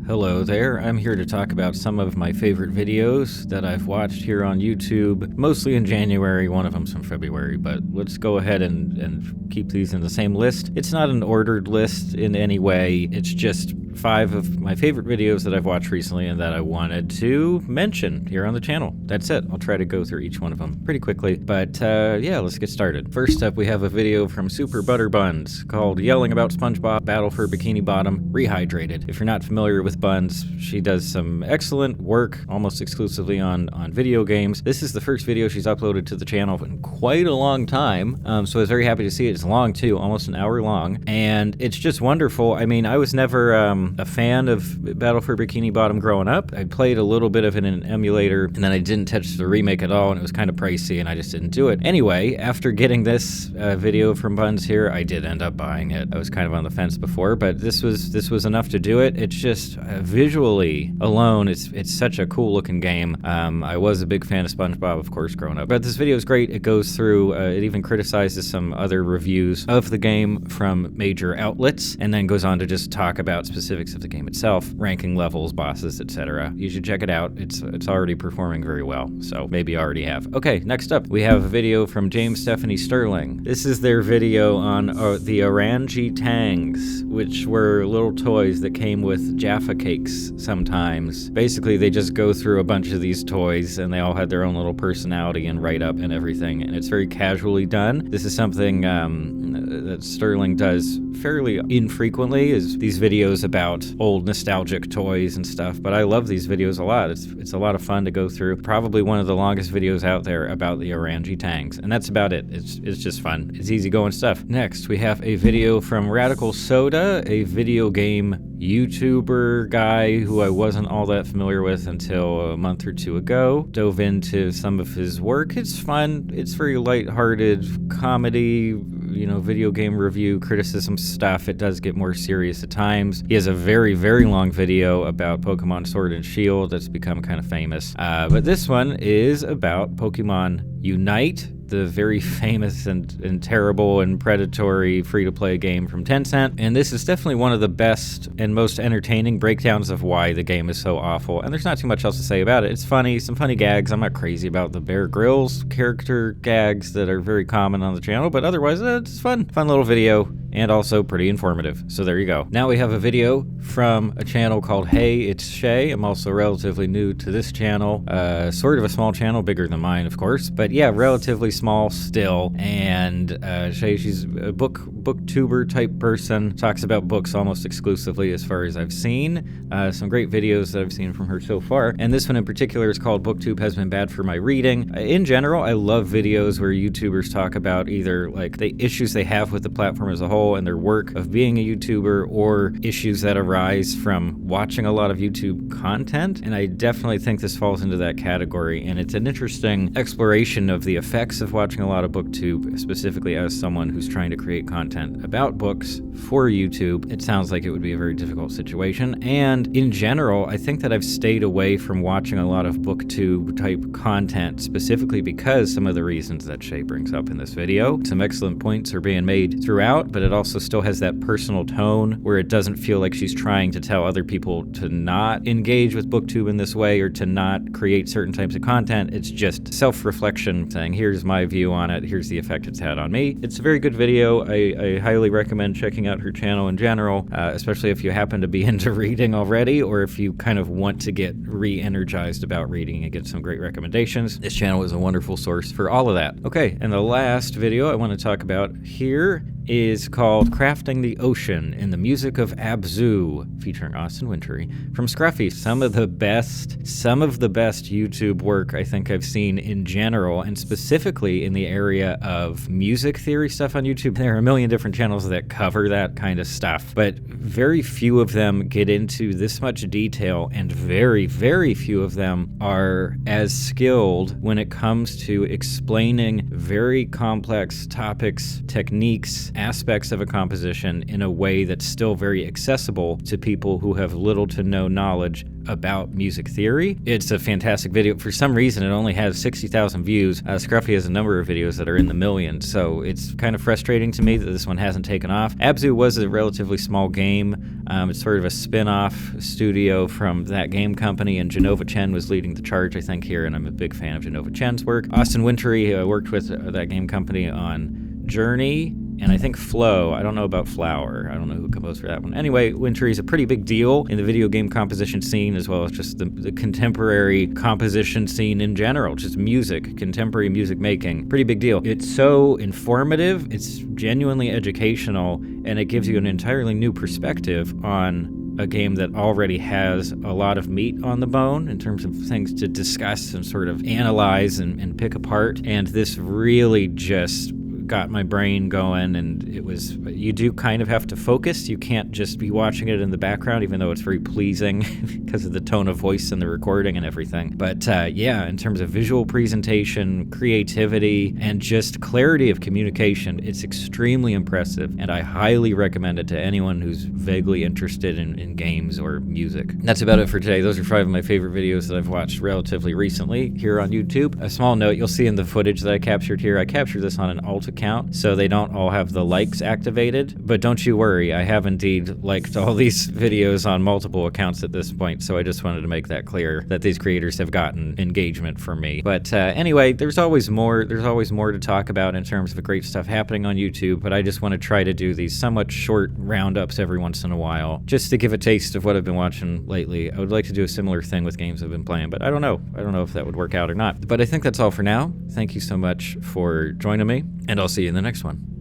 Hello there, I'm here to talk about some of my favorite videos that I've watched here on YouTube, mostly in January, one of them's from February, but let's go ahead and keep these in the same list. It's not an ordered list in any way, it's just 5 of my favorite videos that I've watched recently and that I wanted to mention here on the channel. That's it. I'll try to go through each one of them pretty quickly, but yeah, let's get started. First up, we have a video from Super Butter Buns called Yelling About SpongeBob Battle for Bikini Bottom Rehydrated. If you're not familiar with Buns, she does some excellent work almost exclusively on video games. This is the first video she's uploaded to the channel in quite a long time, so I was very happy to see it. It's long too, almost an hour long, and it's just wonderful. I mean, I was never a fan of Battle for Bikini Bottom growing up. I played a little bit of it in an emulator, and then I didn't touch the remake at all, and it was kind of pricey, and I just didn't do it. Anyway, after getting this video from Buns here, I did end up buying it. I was kind of on the fence before, but this was enough to do it. It's just visually alone, it's such a cool looking game. I was a big fan of SpongeBob, of course, growing up, but this video is great. It goes through, it even criticizes some other reviews of the game from major outlets, and then goes on to just talk about specifics of the game itself, ranking levels, bosses, etc. You should check it out. It's already performing very well, so maybe you already have. Okay, next up, we have a video from James Stephanie Sterling. This is their video on the Orangi Tangs, which were little toys that came with Jaffa cakes sometimes. Basically, they just go through a bunch of these toys, and they all had their own little personality and write-up and everything, and it's very casually done. This is something that Sterling does fairly infrequently, is these videos about old nostalgic toys and stuff, but I love these videos a lot. It's a lot of fun to go through. Probably one of the longest videos out there about the Orangi Tangs, and that's about it. It's just fun. It's easygoing stuff. Next, we have a video from Radical Soda, a video game YouTuber guy who I wasn't all that familiar with until a month or two ago. Dove into some of his work. It's fun. It's very lighthearted comedy, video game review, criticism stuff. It does get more serious at times. He has a very, very long video about Pokemon Sword and Shield that's become kind of famous. But this one is about Pokemon Unite, the very famous and terrible and predatory free-to-play game from Tencent. And this is definitely one of the best and most entertaining breakdowns of why the game is so awful. And there's not too much else to say about it. It's funny, some funny gags. I'm not crazy about the Bear Grylls character gags that are very common on the channel, but otherwise it's fun. Fun little video, and also pretty informative. So there you go. Now we have a video from a channel called Hey, It's Shea. I'm also relatively new to this channel. Sort of a small channel, bigger than mine, of course, but yeah, relatively small still. And Shea, she's a booktuber type person, talks about books almost exclusively as far as I've seen. Some great videos that I've seen from her so far, and this one in particular is called Booktube Has Been Bad for My Reading. In general, I love videos where YouTubers talk about either like the issues they have with the platform as a whole and their work of being a YouTuber, or issues that arise from watching a lot of YouTube content, and I definitely think this falls into that category, and it's an interesting exploration of the effects of watching a lot of booktube, specifically as someone who's trying to create content about books for YouTube. It sounds like it would be a very difficult situation, and in general, I think that I've stayed away from watching a lot of booktube type content, specifically because some of the reasons that Shea brings up in this video. Some excellent points are being made throughout, but it also still has that personal tone where it doesn't feel like she's trying to tell other people to not engage with booktube in this way or to not create certain types of content. It's just self-reflection, saying, here's my view on it, here's the effect it's had on me. It's a very good video. I highly recommend checking out her channel in general, especially if you happen to be into reading already, or if you kind of want to get re-energized about reading and get some great recommendations. This channel is a wonderful source for all of that. Okay, and the last video I want to talk about here is called Crafting the Ocean in the Music of Abzu, featuring Austin Wintory from Scruffy. Some of the best YouTube work I think I've seen in general, and specifically in the area of music theory stuff on YouTube. There are a million different channels that cover that kind of stuff, but very few of them get into this much detail, and very, very few of them are as skilled when it comes to explaining very complex topics, techniques, aspects of a composition in a way that's still very accessible to people who have little to no knowledge about music theory. It's a fantastic video. For some reason, it only has 60,000 views. Scruffy has a number of videos that are in the millions, so it's kind of frustrating to me that this one hasn't taken off. Abzu was a relatively small game. It's sort of a spin-off studio from that game company, and Genova Chen was leading the charge, I think, here, and I'm a big fan of Genova Chen's work. Austin Wintory worked with that game company on Journey, and I think Flow. I don't know about Flower. I don't know who composed for that one. Anyway, Wintory is a pretty big deal in the video game composition scene, as well as just the contemporary composition scene in general, just music, contemporary music making. Pretty big deal. It's so informative, it's genuinely educational, and it gives you an entirely new perspective on a game that already has a lot of meat on the bone in terms of things to discuss and sort of analyze and pick apart. And this really just got my brain going, and you do kind of have to focus. You can't just be watching it in the background, even though it's very pleasing because of the tone of voice and the recording and everything. But yeah, in terms of visual presentation, creativity, and just clarity of communication, it's extremely impressive, and I highly recommend it to anyone who's vaguely interested in games or music. That's about it for today. Those are 5 of my favorite videos that I've watched relatively recently here on YouTube. A small note, you'll see in the footage that I captured here, I captured this on an alt account, so they don't all have the likes activated, but don't you worry, I have indeed liked all these videos on multiple accounts at this point, so I just wanted to make that clear that these creators have gotten engagement from me. But anyway, there's always more to talk about in terms of the great stuff happening on YouTube, but I just want to try to do these somewhat short roundups every once in a while, just to give a taste of what I've been watching lately. I would like to do a similar thing with games I've been playing, but I don't know if that would work out or not. But I think that's all for now. Thank you so much for joining me, and I'll see you in the next one.